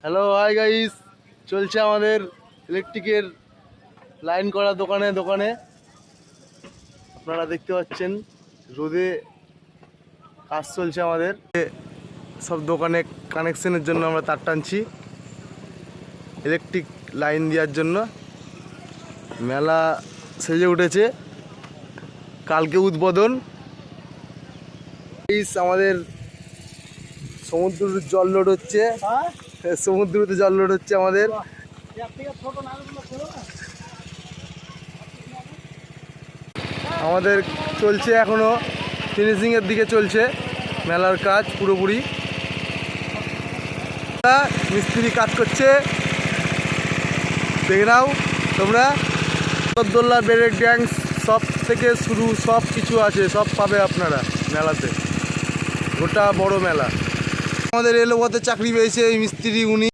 Hello hi guys, চলছে আমাদের ইলেকট্রিকের লাইন করা দোকানে আপনারা দেখতে পাচ্ছেন রোদে কাজ চলছে আমাদের। সব দোকানে কানেকশনের জন্য আমরা তার টানছি ইলেকট্রিক লাইন দেওয়ার জন্য। মেলা সেজে উঠেছে, কালকে উদ্বোধন। আমাদের সমুদ্রের জল লোড হচ্ছে, সমুদ্রতে জল লোড হচ্ছে আমাদের। আমাদের চলছে এখনো ফিনিশিং এর দিকে চলছে মেলার কাজ পুরোপুরি। মিস্ত্রি কাজ করছে, দেখে নাও তোমরা। দোল্লা, ব্রেক ড্যান্স সব থেকে শুরু সব কিছু আছে, সব পাবে আপনারা মেলাতে। গোটা বড় মেলা। আমাদের এলাকাতে চাকরি পেয়েছে এই মিস্ত্রি, উনি